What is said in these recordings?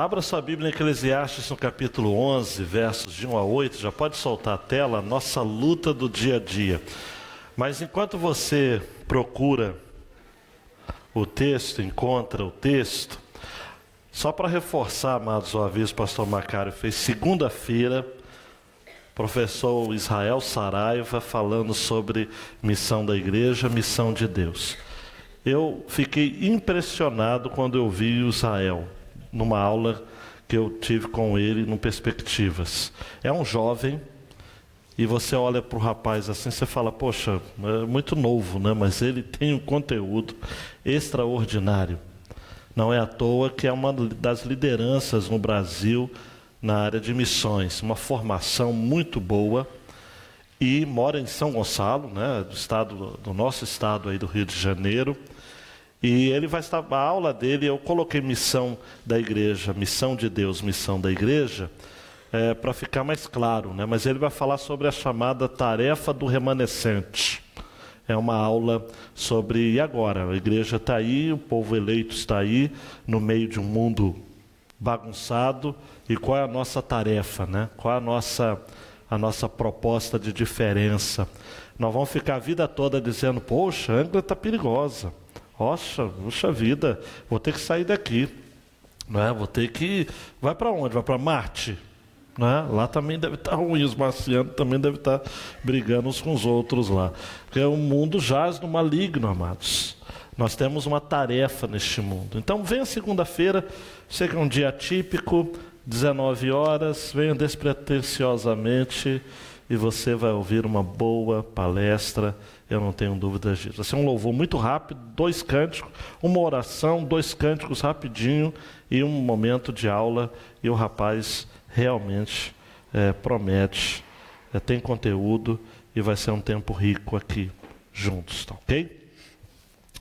Abra sua Bíblia em Eclesiastes no capítulo 11, versos de 1 a 8. Já pode soltar a tela, nossa luta do dia a dia. Mas enquanto você procura o texto, encontra o texto, só para reforçar, amados, o aviso que o pastor Macário fez segunda-feira, professor Israel Saraiva falando sobre missão da igreja, missão de Deus. Eu fiquei impressionado quando eu vi o Israel numa aula que eu tive com ele no Perspectivas. É um jovem, e você olha para o rapaz assim, você fala, poxa, é muito novo, né? Mas ele tem um conteúdo extraordinário. Não é à toa que é uma das lideranças no Brasil na área de missões, uma formação muito boa, e mora em São Gonçalo, né? Do nosso estado aí do Rio de Janeiro. E ele vai estar, a aula dele, eu coloquei missão da igreja, missão de Deus, missão da igreja, para ficar mais claro, né? Mas ele vai falar sobre a chamada tarefa do remanescente. É uma aula sobre, e agora? A igreja está aí, o povo eleito está aí, no meio de um mundo bagunçado, e qual é a nossa tarefa, né? Qual é a nossa proposta de diferença? Nós vamos ficar a vida toda dizendo, poxa, a Angra está perigosa. Puxa vida, vou ter que sair daqui, né? Vou ter que... Vai para onde? Vai para Marte? Né? Lá também deve estar ruim, os marcianos também devem estar brigando uns com os outros lá. Porque o mundo jaz no maligno, amados. Nós temos uma tarefa neste mundo. Então venha segunda-feira, sei que é um dia atípico, 19 horas, venha despretensiosamente e você vai ouvir uma boa palestra, eu não tenho dúvidas disso. Vai ser um louvor muito rápido, 2 cânticos, uma oração, 2 cânticos rapidinho e um momento de aula, e o rapaz realmente promete, tem conteúdo e vai ser um tempo rico aqui juntos, tá, ok?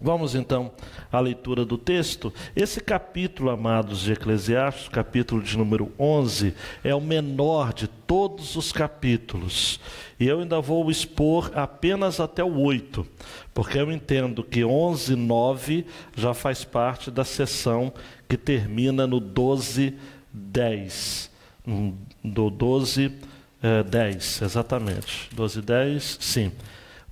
Vamos então à leitura do texto. Esse capítulo, amados, de Eclesiastes, capítulo de número 11, é o menor de todos os capítulos. E eu ainda vou expor apenas até o 8, porque eu entendo que 11, 9 já faz parte da sessão que termina no 12, 10. Do 12, 10, exatamente. 12, 10, sim.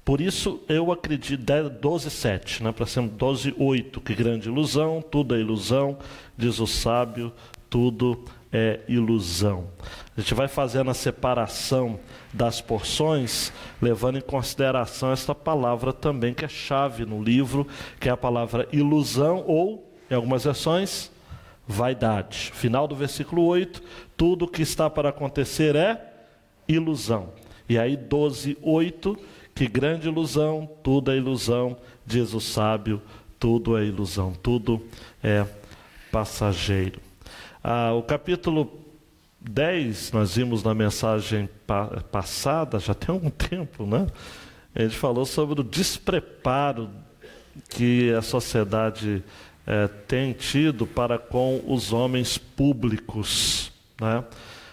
Por isso eu acredito, 12, 7, né, para ser 12, 8, que grande ilusão, tudo é ilusão, diz o sábio, tudo é ilusão. A gente vai fazendo a separação das porções, levando em consideração esta palavra também, que é chave no livro, que é a palavra ilusão, ou, em algumas versões, vaidade. Final do versículo 8, tudo que está para acontecer é ilusão. E aí 12, 8, que grande ilusão, tudo é ilusão, diz o sábio, tudo é ilusão, tudo é passageiro. O capítulo 10, nós vimos na mensagem passada, já tem algum tempo, né? A gente falou sobre o despreparo que a sociedade tem tido para com os homens públicos, né?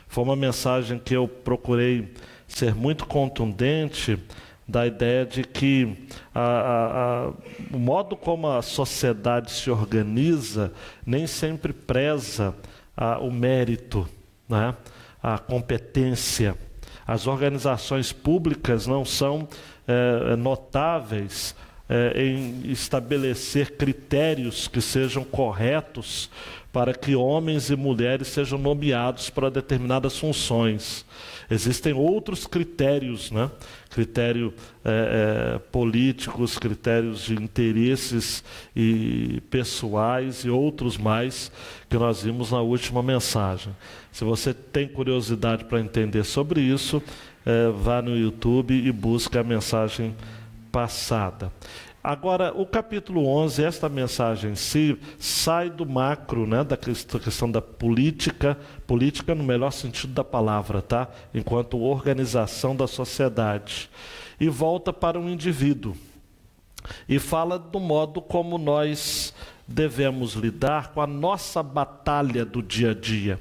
Foi uma mensagem que eu procurei ser muito contundente, da ideia de que o modo como a sociedade se organiza nem sempre preza o mérito, né? A competência. As organizações públicas não são notáveis em estabelecer critérios que sejam corretos para que homens e mulheres sejam nomeados para determinadas funções. Existem outros critérios, né? Critérios políticos, critérios de interesses e pessoais e outros mais que nós vimos na última mensagem. Se você tem curiosidade para entender sobre isso, vá no YouTube e busque a mensagem passada. Agora, o capítulo 11, esta mensagem em si, sai do macro, né, da questão da política no melhor sentido da palavra, tá? Enquanto organização da sociedade, e volta para um indivíduo. E fala do modo como nós devemos lidar com a nossa batalha do dia a dia.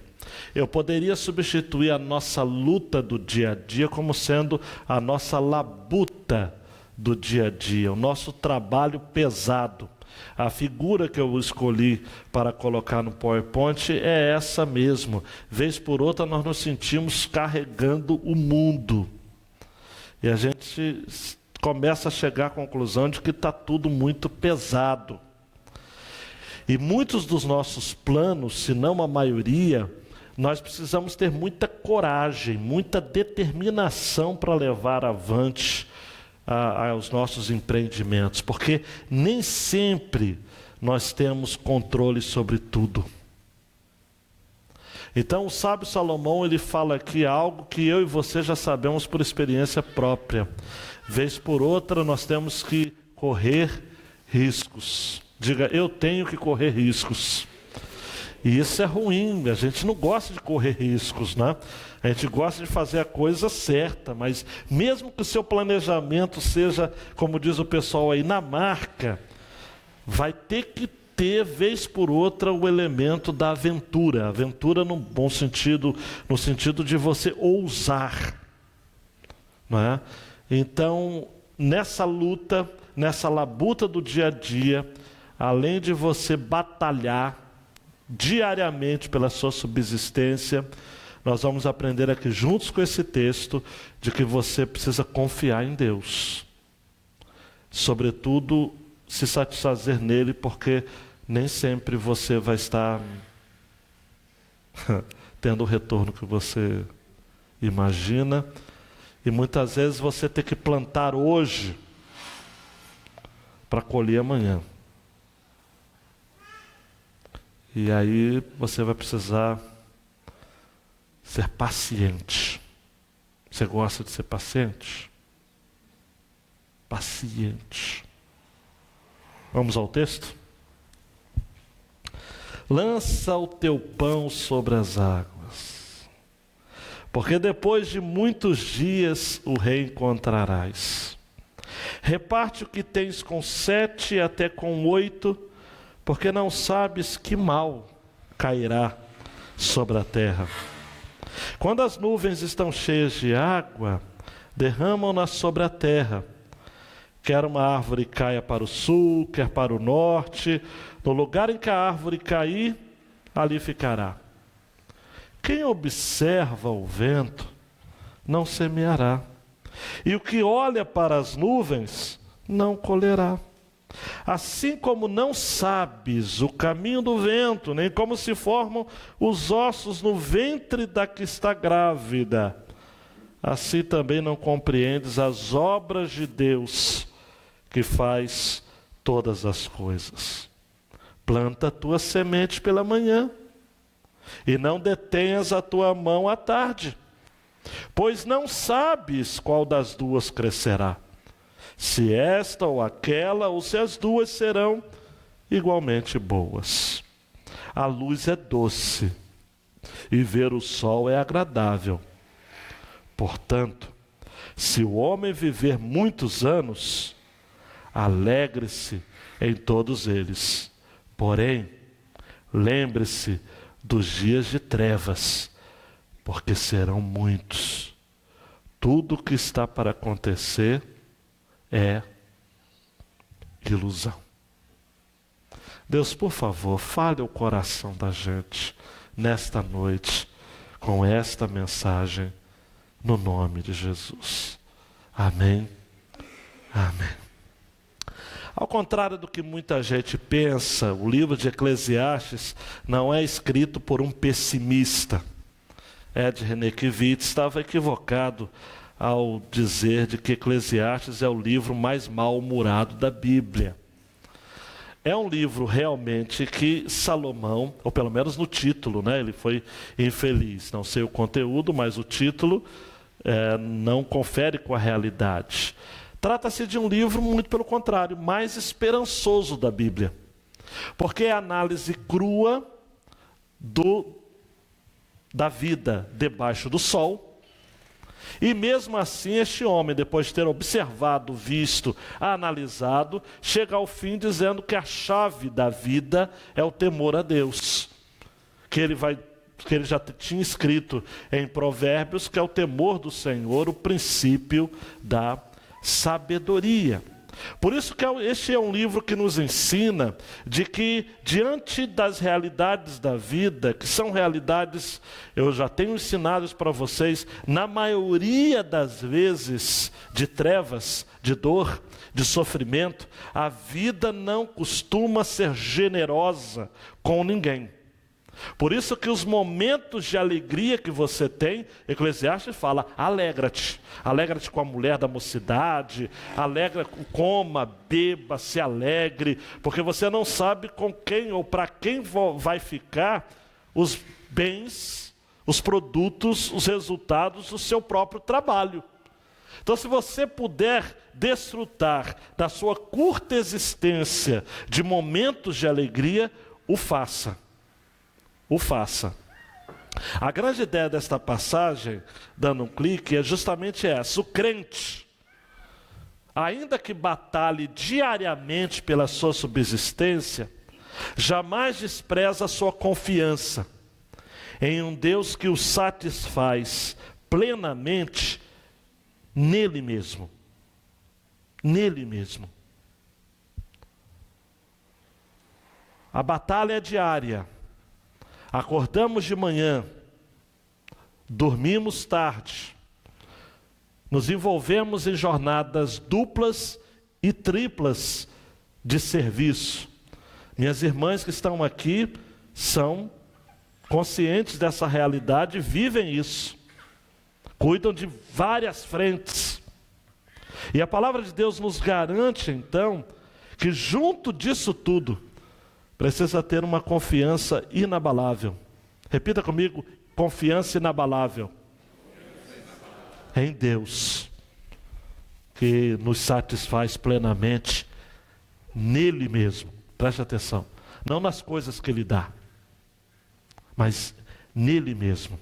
Eu poderia substituir a nossa luta do dia a dia como sendo a nossa labuta do dia a dia, o nosso trabalho pesado. A figura que eu escolhi para colocar no PowerPoint é essa mesmo. Vez por outra nós nos sentimos carregando o mundo. E a gente começa a chegar à conclusão de que está tudo muito pesado. E muitos dos nossos planos, se não a maioria, nós precisamos ter muita coragem, muita determinação para levar avante aos nossos empreendimentos, porque nem sempre nós temos controle sobre tudo. Então o sábio Salomão, ele fala aqui algo que eu e você já sabemos por experiência própria. Vez por outra nós temos que correr riscos. Diga, eu tenho que correr riscos. E isso é ruim, a gente não gosta de correr riscos, né? A gente gosta de fazer a coisa certa, mas mesmo que o seu planejamento seja, como diz o pessoal aí, na marca, vai ter que ter, vez por outra, o elemento da aventura. Aventura no bom sentido, no sentido de você ousar, não é? Então, nessa luta, nessa labuta do dia a dia, além de você batalhar diariamente pela sua subsistência, nós vamos aprender aqui juntos com esse texto de que você precisa confiar em Deus. Sobretudo, se satisfazer nele, porque nem sempre você vai estar tendo o retorno que você imagina. E muitas vezes você tem que plantar hoje para colher amanhã. E aí você vai precisar ser paciente. Você gosta de ser paciente? Paciente. Vamos ao texto? Lança o teu pão sobre as águas, porque depois de muitos dias o reencontrarás. Reparte o que tens com 7 até com 8, porque não sabes que mal cairá sobre a terra. Quando as nuvens estão cheias de água, derramam-na sobre a terra. Quer uma árvore caia para o sul, quer para o norte, no lugar em que a árvore cair, ali ficará. Quem observa o vento, não semeará. E o que olha para as nuvens, não colherá. Assim como não sabes o caminho do vento, nem como se formam os ossos no ventre da que está grávida, assim também não compreendes as obras de Deus, que faz todas as coisas. Planta a tua semente pela manhã, e não detenhas a tua mão à tarde, pois não sabes qual das duas crescerá, se esta ou aquela, ou se as duas serão igualmente boas. A luz é doce, e ver o sol é agradável. Portanto, se o homem viver muitos anos, alegre-se em todos eles. Porém, lembre-se dos dias de trevas, porque serão muitos. Tudo o que está para acontecer é ilusão. Deus, por favor, fale o coração da gente nesta noite com esta mensagem, no nome de Jesus. Amém. Amém. Ao contrário do que muita gente pensa, o livro de Eclesiastes não é escrito por um pessimista. Ed Renekiewicz estava equivocado ao dizer de que Eclesiastes é o livro mais mal-humorado da Bíblia. É um livro realmente que Salomão, ou pelo menos no título, né, ele foi infeliz. Não sei o conteúdo, mas o título não confere com a realidade. Trata-se de um livro, muito pelo contrário, mais esperançoso da Bíblia. Porque é a análise crua da vida debaixo do sol. E mesmo assim, este homem, depois de ter observado, visto, analisado, chega ao fim dizendo que a chave da vida é o temor a Deus. Que ele já tinha escrito em Provérbios, que é o temor do Senhor, o princípio da sabedoria. Por isso que este é um livro que nos ensina de que, diante das realidades da vida, que são realidades, eu já tenho ensinado isso para vocês, na maioria das vezes de trevas, de dor, de sofrimento, a vida não costuma ser generosa com ninguém. Por isso que os momentos de alegria que você tem, Eclesiastes fala, alegra-te. Alegra-te com a mulher da mocidade, coma, beba, se alegre, porque você não sabe com quem ou para quem vai ficar os bens, os produtos, os resultados do seu próprio trabalho. Então, se você puder desfrutar da sua curta existência de momentos de alegria, o faça. O faça. A grande ideia desta passagem, dando um clique, é justamente essa. O crente, ainda que batalhe diariamente pela sua subsistência, jamais despreza a sua confiança em um Deus que o satisfaz plenamente nele mesmo. Nele mesmo. A batalha é diária. Acordamos de manhã, dormimos tarde, nos envolvemos em jornadas duplas e triplas de serviço. Minhas irmãs que estão aqui são conscientes dessa realidade, vivem isso, cuidam de várias frentes. E a palavra de Deus nos garante, então, que junto disso tudo, precisa ter uma confiança inabalável. Repita comigo, confiança inabalável. Em Deus, que nos satisfaz plenamente nele mesmo. Preste atenção. Não nas coisas que Ele dá, mas nele mesmo.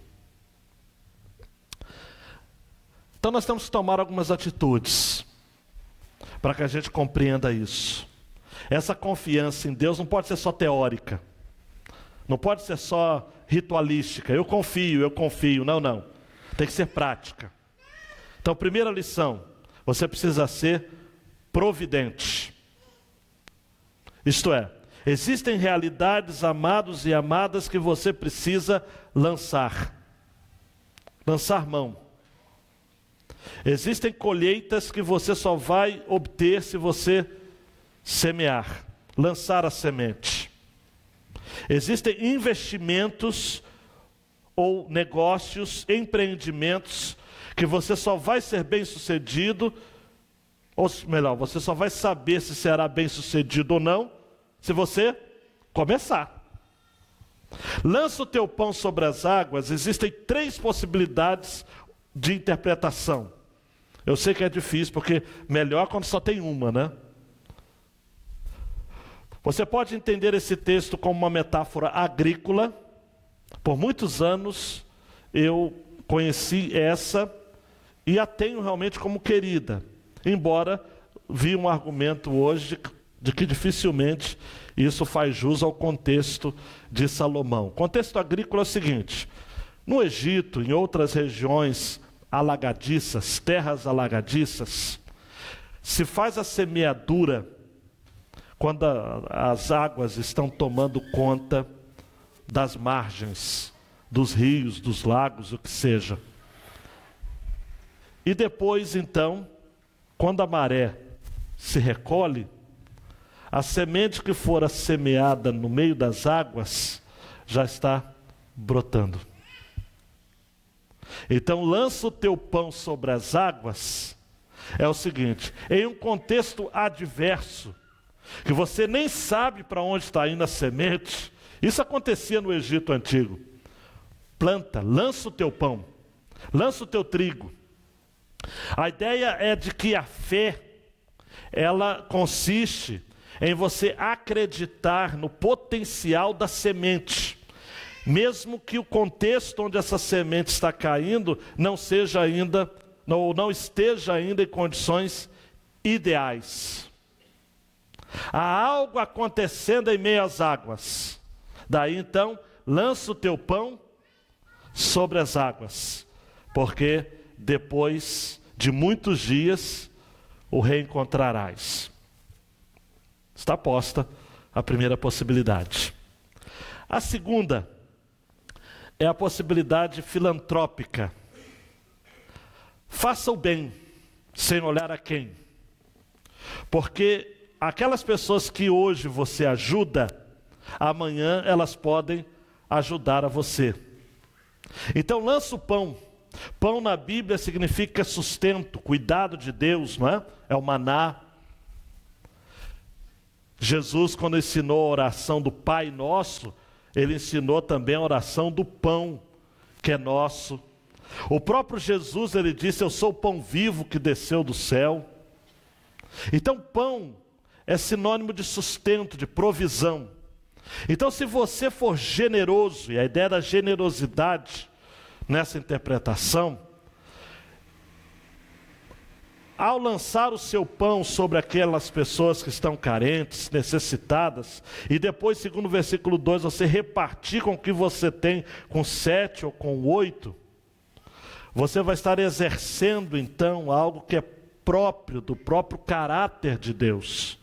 Então nós temos que tomar algumas atitudes para que a gente compreenda isso. Essa confiança em Deus não pode ser só teórica, não pode ser só ritualística. Eu confio. Não. Tem que ser prática. Então, primeira lição, você precisa ser providente. Isto é, existem realidades, amados e amadas, que você precisa lançar mão. Existem colheitas que você só vai obter se você semear, lançar a semente. Existem investimentos ou negócios, empreendimentos, que você só vai ser bem-sucedido, ou melhor, você só vai saber se será bem-sucedido ou não, se você começar. Lança o teu pão sobre as águas. Existem 3 possibilidades de interpretação. Eu sei que é difícil, porque melhor quando só tem uma, né? Você pode entender esse texto como uma metáfora agrícola. Por muitos anos eu conheci essa e a tenho realmente como querida. Embora vi um argumento hoje de que dificilmente isso faz jus ao contexto de Salomão. O contexto agrícola é o seguinte: no Egito, em outras regiões alagadiças, terras alagadiças, se faz a semeadura quando as águas estão tomando conta das margens, dos rios, dos lagos, o que seja. E depois, então, quando a maré se recolhe, a semente que fora semeada no meio das águas já está brotando. Então, lança o teu pão sobre as águas, é o seguinte: em um contexto adverso, que você nem sabe para onde está indo a semente, isso acontecia no Egito antigo. Planta, lança o teu pão, lança o teu trigo. A ideia é de que a fé, ela consiste em você acreditar no potencial da semente, mesmo que o contexto onde essa semente está caindo não esteja ainda em condições ideais. Há algo acontecendo em meio às águas. Daí então, lança o teu pão sobre as águas, porque depois de muitos dias, o reencontrarás. Está posta a primeira possibilidade. A segunda é a possibilidade filantrópica. Faça o bem, sem olhar a quem. Porque aquelas pessoas que hoje você ajuda, amanhã elas podem ajudar a você. Então lança o pão. Pão na Bíblia significa sustento, cuidado de Deus, não é? É o maná. Jesus, quando ensinou a oração do Pai Nosso, ele ensinou também a oração do pão, que é nosso. O próprio Jesus, ele disse: eu sou o pão vivo que desceu do céu. Então pão é sinônimo de sustento, de provisão. Então se você for generoso, e a ideia da generosidade nessa interpretação, ao lançar o seu pão sobre aquelas pessoas que estão carentes, necessitadas, e depois, segundo o versículo 2, você repartir com o que você tem, com 7 ou com 8, você vai estar exercendo então algo que é próprio, do próprio caráter de Deus.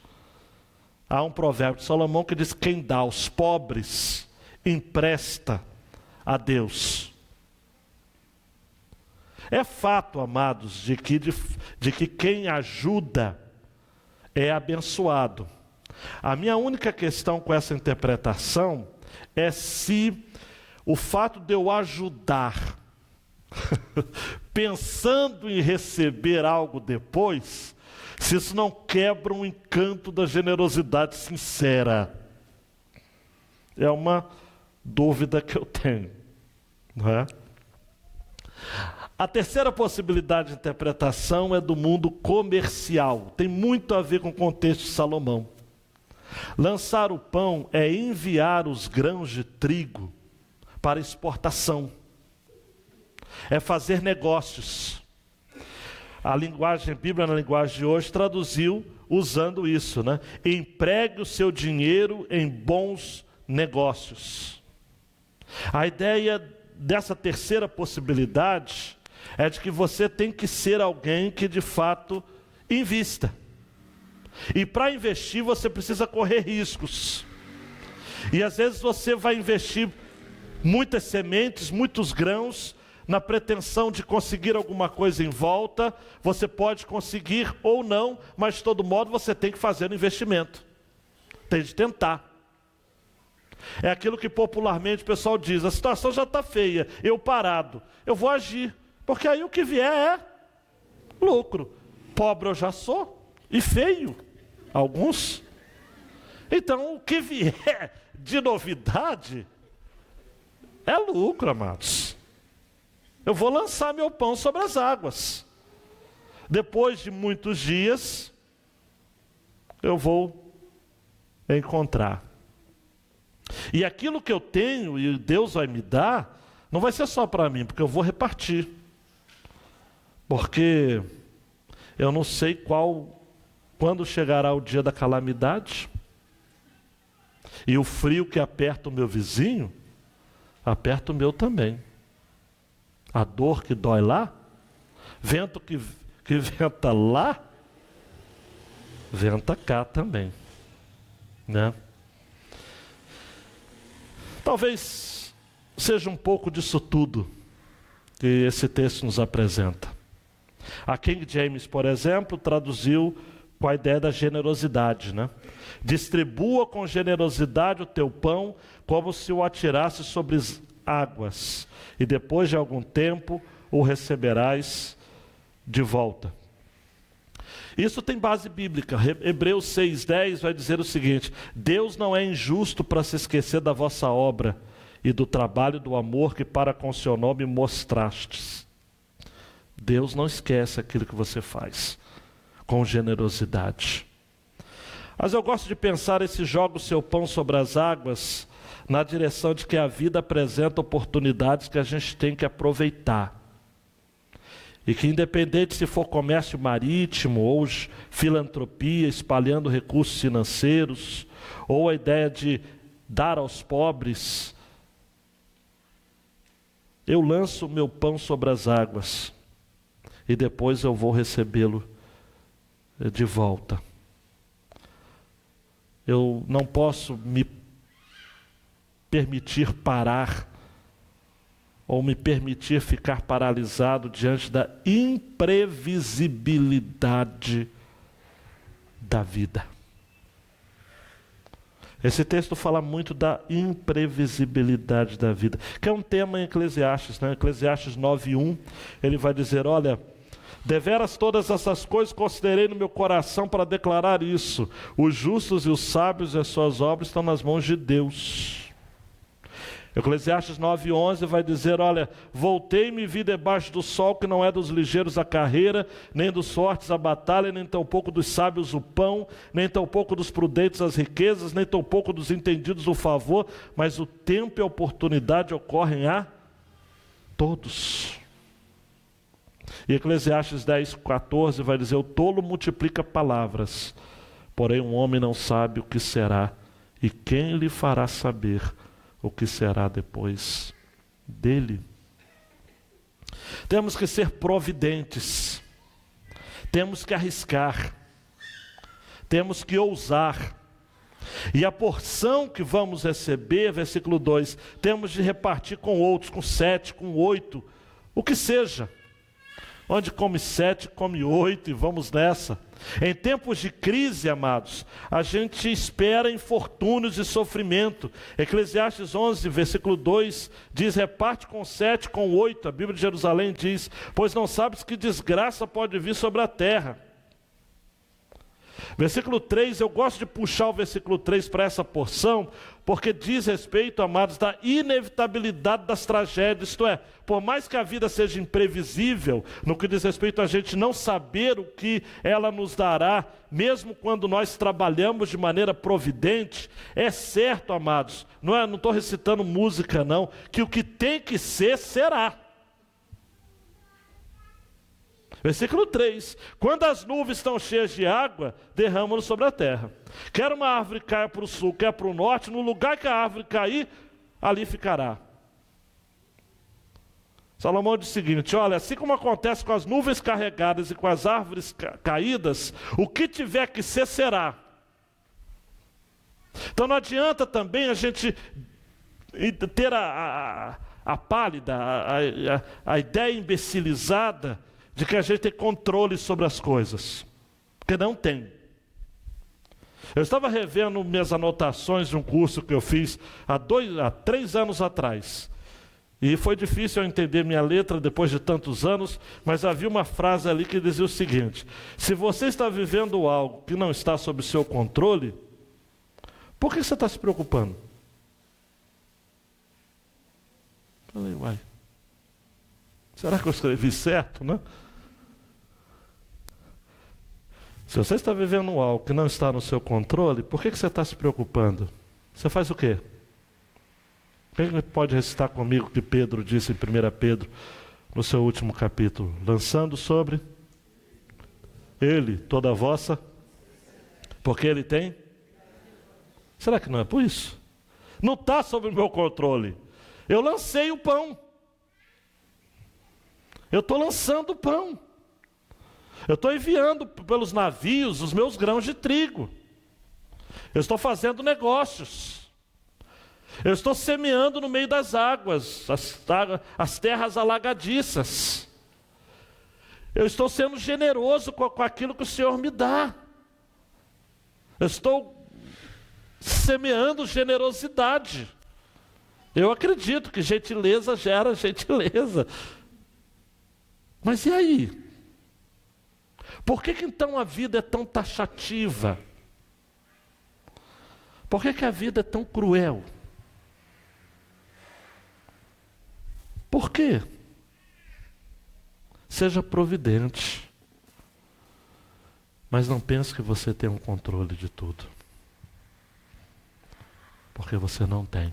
Há um provérbio de Salomão que diz: quem dá aos pobres, empresta a Deus. É fato, amados, de que quem ajuda é abençoado. A minha única questão com essa interpretação é se o fato de eu ajudar, pensando em receber algo depois, se isso não quebra um encanto da generosidade sincera. É uma dúvida que eu tenho, não é? A terceira possibilidade de interpretação é do mundo comercial. Tem muito a ver com o contexto de Salomão. Lançar o pão é enviar os grãos de trigo para exportação. É fazer negócios. A Bíblia na linguagem de hoje traduziu usando isso, né? Empregue o seu dinheiro em bons negócios. A ideia dessa terceira possibilidade é de que você tem que ser alguém que de fato invista. E para investir você precisa correr riscos. E às vezes você vai investir muitas sementes, muitos grãos, na pretensão de conseguir alguma coisa em volta. Você pode conseguir ou não, mas de todo modo você tem que fazer o investimento. Tem de tentar. É aquilo que popularmente o pessoal diz: a situação já está feia, eu parado, eu vou agir, porque aí o que vier é lucro. Pobre eu já sou, e feio, alguns. Então o que vier de novidade é lucro, amados. Eu vou lançar meu pão sobre as águas. Depois de muitos dias, eu vou encontrar. E aquilo que eu tenho e Deus vai me dar, não vai ser só para mim, porque eu vou repartir. Porque eu não sei quando chegará o dia da calamidade. E o frio que aperta o meu vizinho, aperta o meu também. A dor que dói lá, vento que venta lá, venta cá também, né? Talvez seja um pouco disso tudo que esse texto nos apresenta. A King James, por exemplo, traduziu com a ideia da generosidade, né? Distribua com generosidade o teu pão, como se o atirasse sobre as águas, e depois de algum tempo o receberás de volta. Isso tem base bíblica. Hebreus 6,10 vai dizer o seguinte: Deus não é injusto para se esquecer da vossa obra e do trabalho e do amor que para com seu nome mostrastes. Deus não esquece aquilo que você faz com generosidade. Mas eu gosto de pensar esse joga o seu pão sobre as águas na direção de que a vida apresenta oportunidades que a gente tem que aproveitar. E que independente se for comércio marítimo ou filantropia, espalhando recursos financeiros, ou a ideia de dar aos pobres, eu lanço o meu pão sobre as águas e depois eu vou recebê-lo de volta. Eu não posso me permitir parar ou me permitir ficar paralisado diante da imprevisibilidade da vida. Esse texto fala muito da imprevisibilidade da vida, que é um tema em Eclesiastes, né? Eclesiastes 9:1, ele vai dizer, olha, deveras todas essas coisas considerei no meu coração para declarar isso. Os justos e os sábios e as suas obras estão nas mãos de Deus. Eclesiastes 9:11 vai dizer, olha, voltei-me e vi debaixo do sol que não é dos ligeiros a carreira, nem dos fortes a batalha, nem tampouco dos sábios o pão, nem tampouco dos prudentes as riquezas, nem tampouco dos entendidos o favor, mas o tempo e a oportunidade ocorrem a todos. E Eclesiastes 10:14 vai dizer, o tolo multiplica palavras, porém um homem não sabe o que será, e quem lhe fará saber o que será depois dele? Temos que ser providentes, temos que arriscar, temos que ousar. E a porção que vamos receber, versículo 2, temos de repartir com outros, com 7, com 8, o que seja. Onde come 7, come 8 e vamos nessa. Em tempos de crise, amados, a gente espera infortúnios e sofrimento. Eclesiastes 11, versículo 2, diz, reparte com 7, com 8. A Bíblia de Jerusalém diz, pois não sabes que desgraça pode vir sobre a terra. Versículo 3, eu gosto de puxar o versículo 3 para essa porção, porque diz respeito, amados, da inevitabilidade das tragédias, isto é, por mais que a vida seja imprevisível, no que diz respeito a gente não saber o que ela nos dará, mesmo quando nós trabalhamos de maneira providente, é certo, amados, não estou recitando música não, que o que tem que ser, será. Versículo 3, quando as nuvens estão cheias de água, derramam-no sobre a terra. Quer uma árvore caia para o sul, quer para o norte, no lugar que a árvore cair, ali ficará. Salomão diz o seguinte, olha, assim como acontece com as nuvens carregadas e com as árvores caídas, o que tiver que ser, será. Então não adianta também a gente ter a pálida, a ideia imbecilizada de que a gente tem controle sobre as coisas, porque não tem. Eu estava revendo minhas anotações de um curso que eu fiz há 3 anos atrás, e foi difícil eu entender minha letra depois de tantos anos, mas havia uma frase ali que dizia o seguinte, se você está vivendo algo que não está sob seu controle, por que você está se preocupando? Falei, uai, será que eu escrevi certo, né? Se você está vivendo algo que não está no seu controle, por que você está se preocupando? Você faz o quê? Quem pode recitar comigo o que Pedro disse em 1 Pedro, no seu último capítulo? Lançando sobre ele toda a vossa, porque ele tem? Será que não é por isso? Não está sob o meu controle. Eu lancei o pão. Eu estou lançando o pão. Eu estou enviando pelos navios os meus grãos de trigo. Eu estou fazendo negócios. Eu estou semeando no meio das águas, as terras alagadiças. Eu estou sendo generoso com aquilo que o Senhor me dá. Eu estou semeando generosidade. Eu acredito que gentileza gera gentileza. Mas e aí? Por que então a vida é tão taxativa? Por que a vida é tão cruel? Por quê? Seja providente. Mas não pense que você tem um controle de tudo. Porque você não tem.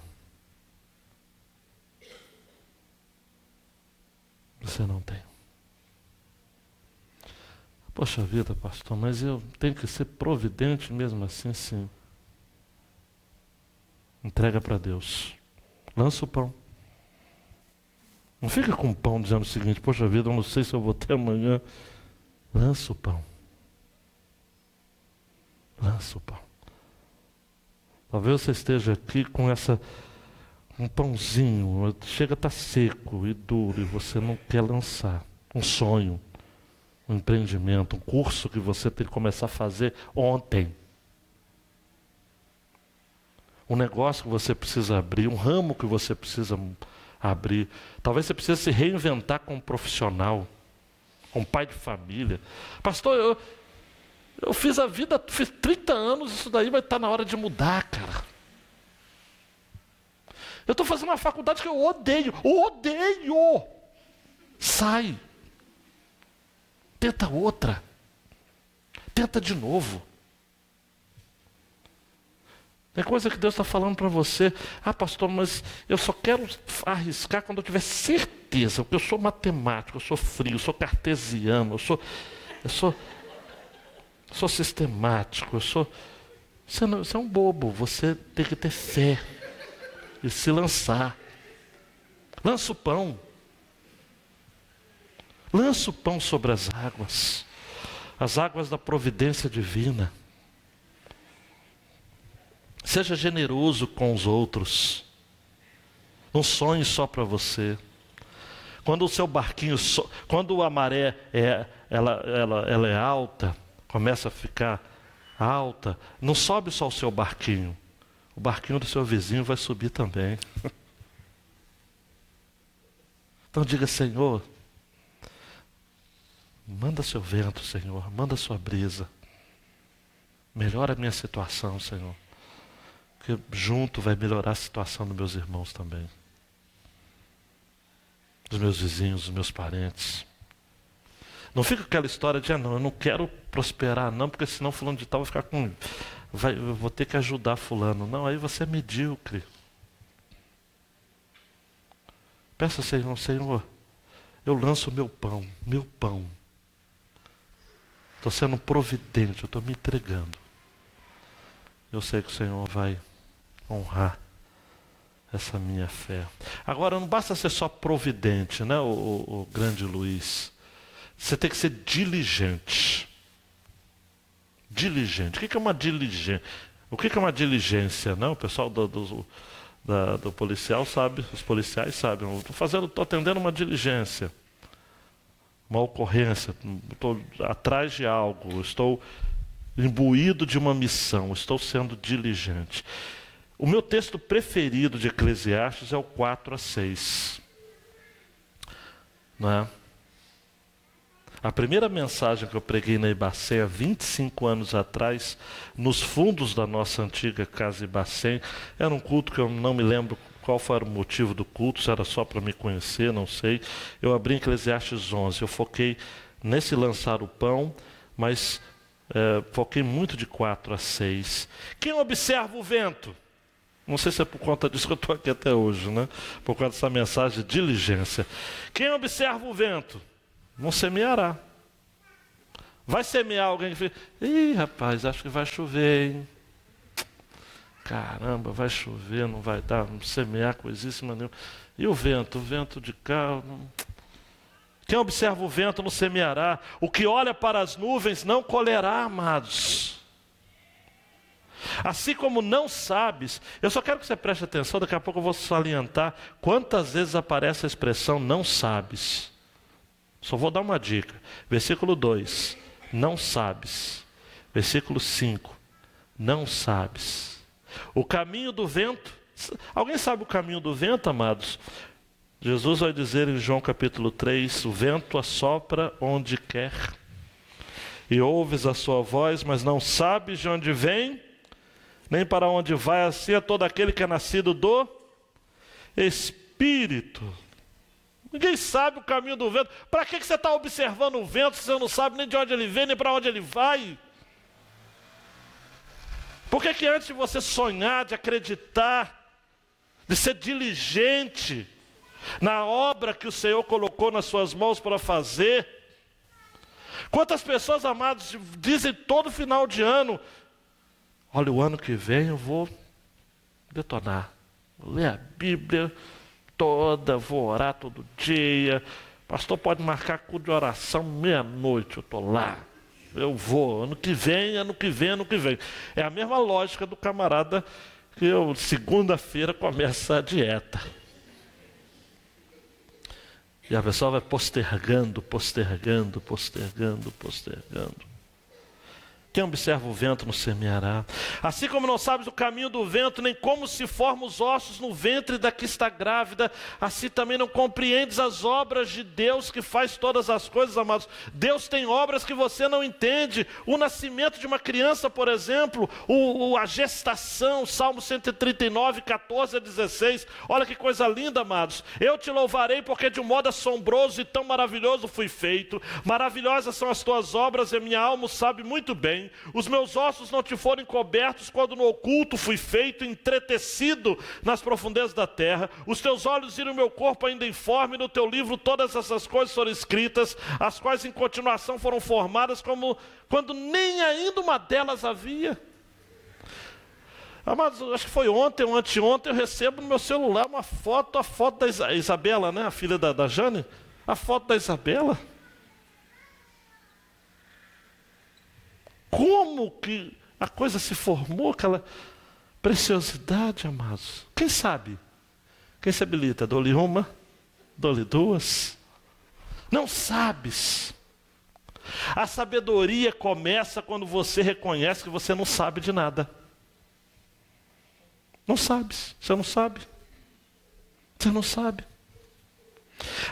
Você não tem. Poxa vida, pastor, mas eu tenho que ser providente mesmo assim, sim. Entrega para Deus. Lança o pão. Não fica com o pão dizendo o seguinte, poxa vida, eu não sei se eu vou ter amanhã. Lança o pão. Lança o pão. Talvez você esteja aqui com um pãozinho, chega a estar seco e duro, e você não quer lançar. Um sonho, um empreendimento, um curso que você tem que começar a fazer ontem. Um negócio que você precisa abrir, um ramo que você precisa abrir. Talvez você precise se reinventar como profissional, como pai de família. Pastor, eu fiz a vida, fiz 30 anos, isso daí vai estar na hora de mudar, cara. Eu estou fazendo uma faculdade que eu odeio. Sai. Tenta outra. Tenta de novo. Tem coisa que Deus está falando para você. Ah, pastor, mas eu só quero arriscar quando eu tiver certeza. Porque eu sou matemático, eu sou frio, eu sou cartesiano, eu sou sistemático, Você é um bobo. Você tem que ter fé e se lançar. Lança o pão. Lança o pão sobre as águas da providência divina. Seja generoso com os outros. Não sonhe só para você. Quando o seu barquinho, quando a maré ela é alta, começa a ficar alta, não sobe só o seu barquinho. O barquinho do seu vizinho vai subir também. Então diga, Senhor, manda seu vento, Senhor, manda sua brisa. Melhora a minha situação, Senhor. Porque junto vai melhorar a situação dos meus irmãos também. Dos meus vizinhos, dos meus parentes. Não fica aquela história de, não, eu não quero prosperar não, porque senão fulano de tal vai ficar com... eu vou ter que ajudar fulano. Não, aí você é medíocre. Peça, Senhor, eu lanço o meu pão. Estou sendo providente, eu estou me entregando. Eu sei que o Senhor vai honrar essa minha fé. Agora, não basta ser só providente, né, o grande Luiz. Você tem que ser diligente. Diligente. O que é uma diligência? O que é uma diligência? Não, o pessoal do policial sabe, os policiais sabem. Estou atendendo uma diligência. Uma ocorrência. Estou atrás de algo. Estou imbuído de uma missão. Estou sendo diligente. O meu texto preferido de Eclesiastes é o 4-6. Não é? A primeira mensagem que eu preguei na Ibacém há 25 anos atrás, nos fundos da nossa antiga casa Ibacém, era um culto que eu não me lembro qual foi o motivo do culto, se era só para me conhecer, não sei. Eu abri em Eclesiastes 11, eu foquei nesse lançar o pão, mas foquei muito de 4-6. Quem observa o vento? Não sei se é por conta disso que eu estou aqui até hoje, né? Por conta dessa mensagem de diligência. Quem observa o vento? Não semeará. Vai semear alguém que fica, rapaz, acho que vai chover, hein? Caramba, vai chover, não vai dar, não semear coisíssima nenhuma. E o vento? O vento de cá. Quem observa o vento não semeará. O que olha para as nuvens não colherá, amados. Assim como não sabes, eu só quero que você preste atenção, daqui a pouco eu vou salientar quantas vezes aparece a expressão não sabes. Só vou dar uma dica. Versículo 2, não sabes. Versículo 5, não sabes. O caminho do vento. Alguém sabe o caminho do vento, amados? Jesus vai dizer em João capítulo 3, o vento assopra onde quer. E ouves a sua voz, mas não sabes de onde vem, nem para onde vai. Assim é todo aquele que é nascido do Espírito. Ninguém sabe o caminho do vento. Para que você está observando o vento se você não sabe nem de onde ele vem, nem para onde ele vai? Por que antes de você sonhar, de acreditar, de ser diligente na obra que o Senhor colocou nas suas mãos para fazer? Quantas pessoas, amados, dizem todo final de ano, olha, o ano que vem eu vou detonar, vou ler a Bíblia toda, vou orar todo dia. Pastor, pode marcar culto de oração meia-noite, eu estou lá. eu vou, ano que vem, ano que vem, ano que vem. É a mesma lógica do camarada que eu, segunda-feira, começa a dieta. E a pessoa vai postergando, postergando, postergando, postergando. Quem observa o vento não semeará. Assim como não sabes o caminho do vento, nem como se formam os ossos no ventre da que está grávida, assim também não compreendes as obras de Deus que faz todas as coisas, amados. Deus tem obras que você não entende. O nascimento de uma criança, por exemplo, a gestação, Salmo 139, 14 a 16. Olha que coisa linda, amados. Eu te louvarei porque de um modo assombroso e tão maravilhoso fui feito. Maravilhosas são as tuas obras e a minha alma o sabe muito bem. Os meus ossos não te foram encobertos quando no oculto fui feito, entretecido nas profundezas da terra. Os teus olhos viram o meu corpo ainda informe, no teu livro todas essas coisas foram escritas, as quais em continuação foram formadas como quando nem ainda uma delas havia. Amados, acho que foi ontem ou anteontem, eu recebo no meu celular a foto da Isabela, né? A filha da Jane, a foto da Isabela. Como que a coisa se formou, aquela preciosidade, amados? Quem sabe? Quem se habilita? Dou-lhe uma, dou-lhe duas. Não sabes. A sabedoria começa quando você reconhece que você não sabe de nada. Não sabes, você não sabe. Você não sabe.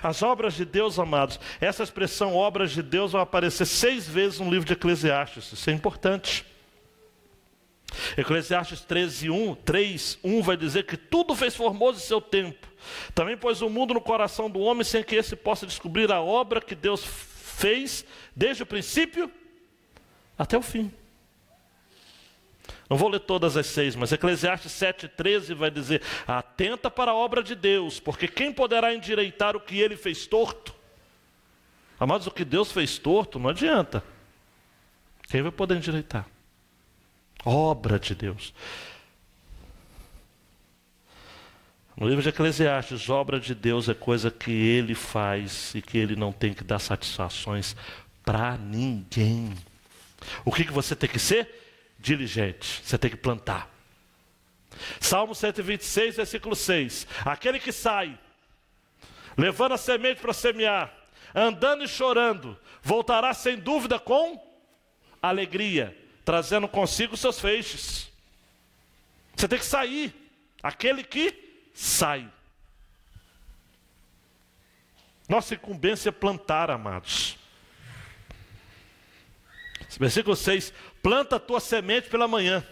As obras de Deus, amados, essa expressão obras de Deus vai aparecer 6 vezes no livro de Eclesiastes. Isso é importante. Eclesiastes 3:1 vai dizer que tudo fez formoso em seu tempo. Também pôs o mundo no coração do homem sem que esse possa descobrir a obra que Deus fez desde o princípio até o fim. Não vou ler todas as 6, mas Eclesiastes 7:13 vai dizer: atenta para a obra de Deus, porque quem poderá endireitar o que ele fez torto? Amados, o que Deus fez torto não adianta. Quem vai poder endireitar? Obra de Deus. No livro de Eclesiastes, obra de Deus é coisa que ele faz e que ele não tem que dar satisfações para ninguém. O que você tem que ser? Diligente, você tem que plantar. Salmo 126, versículo 6. Aquele que sai, levando a semente para semear, andando e chorando, voltará sem dúvida com alegria, trazendo consigo seus feixes. Você tem que sair. Aquele que sai. Nossa incumbência é plantar, amados. Versículo 6. Planta a tua semente pela manhã,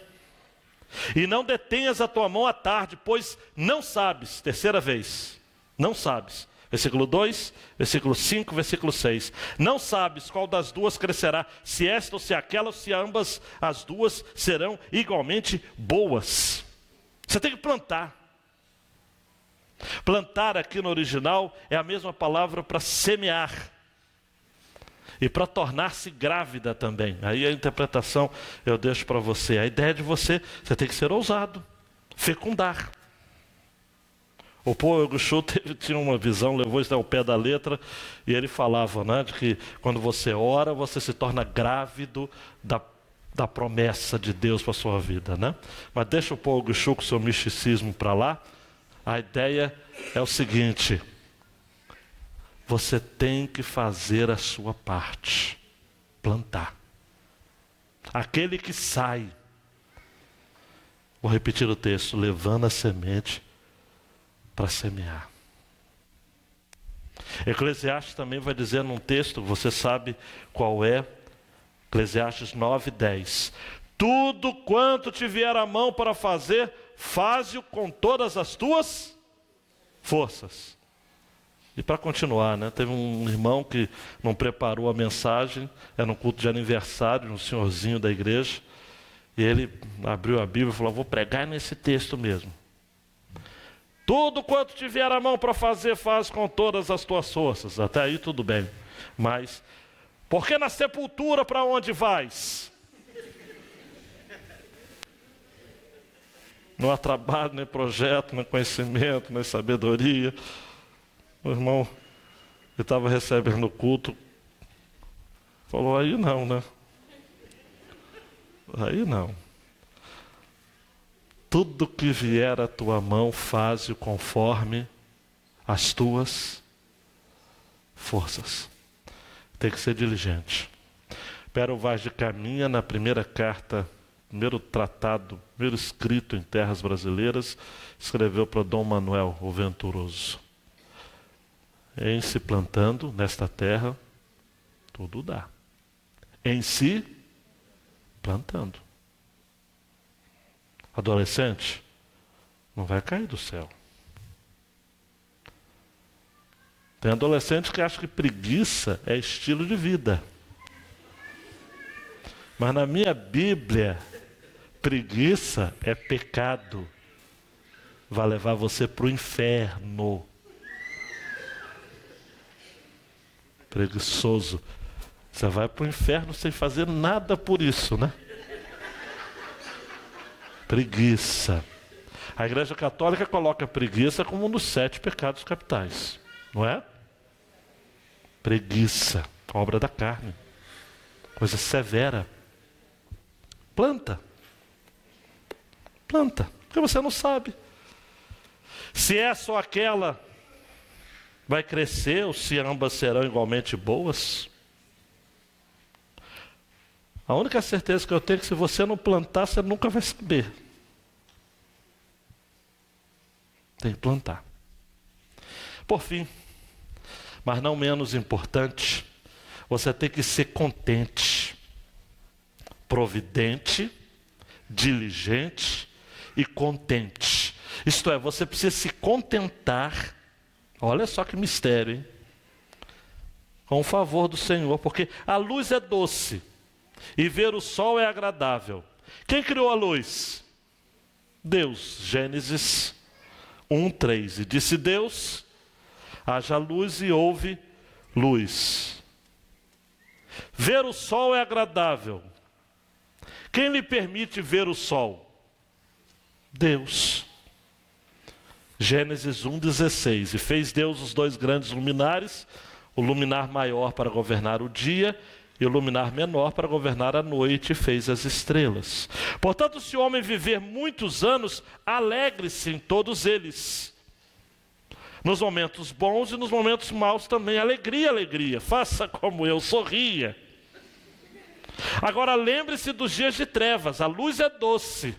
e não detenhas a tua mão à tarde, pois não sabes, terceira vez, não sabes. Versículo 2, versículo 5, versículo 6. Não sabes qual das duas crescerá, se esta ou se aquela, ou se ambas as duas serão igualmente boas. Você tem que plantar. Plantar aqui no original é a mesma palavra para semear. E para tornar-se grávida também. Aí a interpretação eu deixo para você. A ideia de você tem que ser ousado, fecundar. O Paul Augusto tinha uma visão, levou isso ao pé da letra, e ele falava, né, de que quando você ora, você se torna grávido da promessa de Deus para a sua vida. Né? Mas deixa o Paul Augusto com o seu misticismo para lá. A ideia é o seguinte: você tem que fazer a sua parte, plantar. Aquele que sai, vou repetir o texto, levando a semente para semear. Eclesiastes também vai dizer num texto, você sabe qual é, Eclesiastes 9:10. Tudo quanto te vier à mão para fazer, faze-o com todas as tuas forças. E para continuar, né? Teve um irmão que não preparou a mensagem, era um culto de aniversário, um senhorzinho da igreja, e ele abriu a Bíblia e falou: vou pregar nesse texto mesmo. Tudo quanto tiver a mão para fazer, faz com todas as tuas forças. Até aí tudo bem. Mas, porque na sepultura para onde vais? Não há trabalho, nem projeto, nem conhecimento, nem sabedoria. O irmão que estava recebendo o culto falou: aí não, né? Aí não. Tudo que vier à tua mão, faze-o conforme as tuas forças. Tem que ser diligente. Pero Vaz de Caminha, na primeira carta, primeiro tratado, primeiro escrito em terras brasileiras, escreveu para Dom Manuel, o Venturoso: em se plantando nesta terra, tudo dá. Em si, plantando. Adolescente, não vai cair do céu. Tem adolescente que acha que preguiça é estilo de vida. Mas na minha Bíblia, preguiça é pecado. Vai levar você para o inferno. Preguiçoso. Você vai para o inferno sem fazer nada por isso, né? Preguiça. A Igreja Católica coloca a preguiça como um dos 7 pecados capitais. Não é? Preguiça. Obra da carne. Coisa severa. Planta. Planta. Porque você não sabe. Se é só aquela, vai crescer ou se ambas serão igualmente boas. A única certeza que eu tenho é que se você não plantar, você nunca vai saber. Tem que plantar. Por fim, mas não menos importante, você tem que ser contente, providente, diligente e contente. Isto é, você precisa se contentar, olha só que mistério, hein? Com o favor do Senhor, porque a luz é doce e ver o sol é agradável. Quem criou a luz? Deus. Gênesis 1:3. E disse Deus: haja luz, e houve luz. Ver o sol é agradável. Quem lhe permite ver o sol? Deus. Gênesis 1:16. E fez Deus os 2 grandes luminares, o luminar maior para governar o dia e o luminar menor para governar a noite, e fez as estrelas. Portanto, se o homem viver muitos anos, alegre-se em todos eles. Nos momentos bons e nos momentos maus também. Alegria, alegria. Faça como eu, sorria. Agora lembre-se dos dias de trevas. A luz é doce.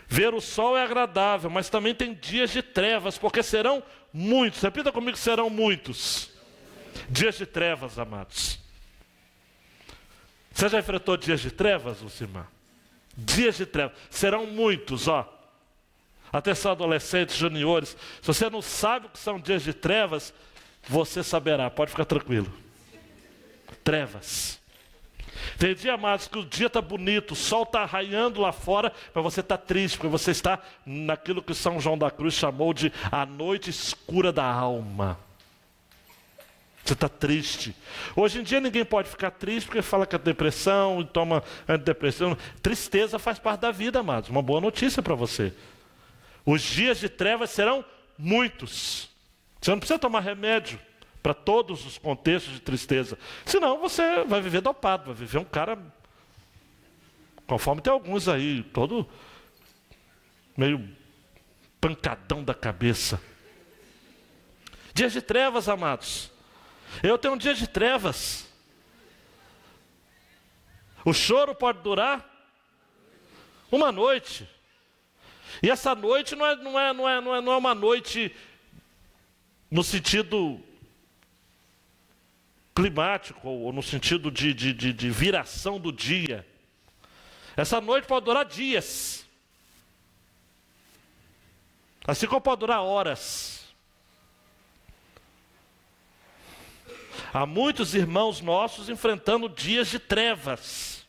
Ver o sol é agradável, mas também tem dias de trevas, porque serão muitos. Repita comigo: serão muitos. Dias de trevas, amados. Você já enfrentou dias de trevas, Lucimar? Dias de trevas. Serão muitos, ó. Atenção, adolescentes, juniores. Se você não sabe o que são dias de trevas, você saberá. Pode ficar tranquilo. Trevas. Tem dia, amados, que o dia está bonito, o sol está raiando lá fora, mas você está triste, porque você está naquilo que São João da Cruz chamou de a noite escura da alma. Você está triste. Hoje em dia ninguém pode ficar triste porque fala que é depressão e toma antidepressão. Tristeza faz parte da vida, amados. Uma boa notícia para você. Os dias de trevas serão muitos. Você não precisa tomar remédio para todos os contextos de tristeza. Senão você vai viver dopado, vai viver um cara, conforme tem alguns aí, todo meio pancadão da cabeça. Dias de trevas, amados. Eu tenho um dia de trevas. O choro pode durar uma noite. E essa noite não é uma noite no sentido climático, ou no sentido de viração do dia. Essa noite pode durar dias. Assim como pode durar horas. Há muitos irmãos nossos enfrentando dias de trevas.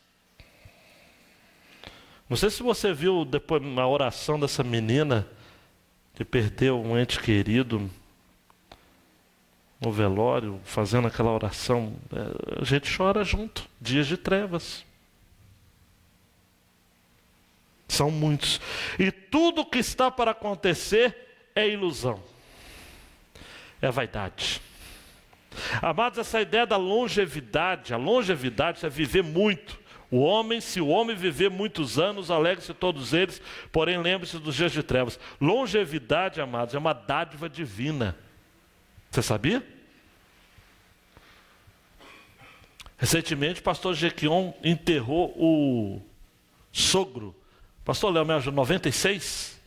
Não sei se você viu depois na oração dessa menina que perdeu um ente querido no velório, fazendo aquela oração. A gente chora junto. Dias de trevas. São muitos. E tudo que está para acontecer é ilusão. É vaidade. Amados, essa ideia da longevidade, a longevidade é viver muito. Se o homem viver muitos anos, alegre-se todos eles, porém lembre-se dos dias de trevas. Longevidade, amados, é uma dádiva divina. Você sabia? Recentemente, o pastor Jequion enterrou o sogro. Pastor Léo, me ajuda, 96?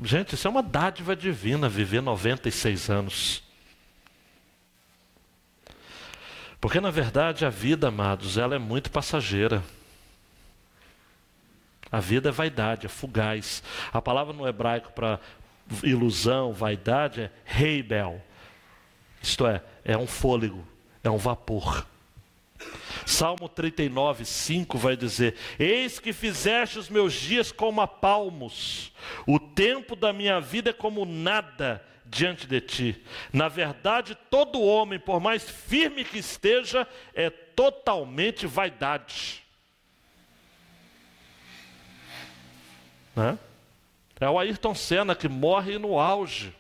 Gente, isso é uma dádiva divina, viver 96 anos. Porque, na verdade, a vida, amados, ela é muito passageira. A vida é vaidade, é fugaz. A palavra no hebraico para ilusão, vaidade, é heibel. Isto é um fôlego, é um vapor. Salmo 39, 5 vai dizer: eis que fizeste os meus dias como a palmos, o tempo da minha vida é como nada diante de ti. Na verdade, todo homem, por mais firme que esteja, é totalmente vaidade. Né? É o Ayrton Senna que morre no auge.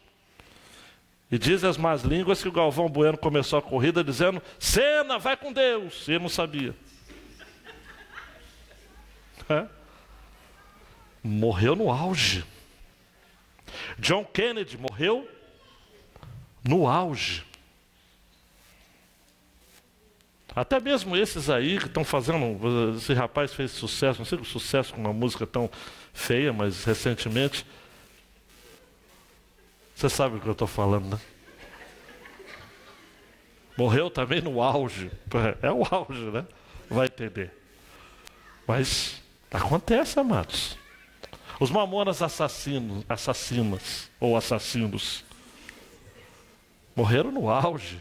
E diz as más línguas que o Galvão Bueno começou a corrida dizendo: Senna, vai com Deus. E ele não sabia. Morreu no auge. John Kennedy morreu no auge. Até mesmo esses aí que estão fazendo... Esse rapaz fez sucesso, não sei se sucesso com uma música tão feia, mas recentemente... Você sabe o que eu estou falando, né? Morreu também no auge. É o auge, né? Vai entender. Mas acontece, amados. Os mamonas assassinos, morreram no auge.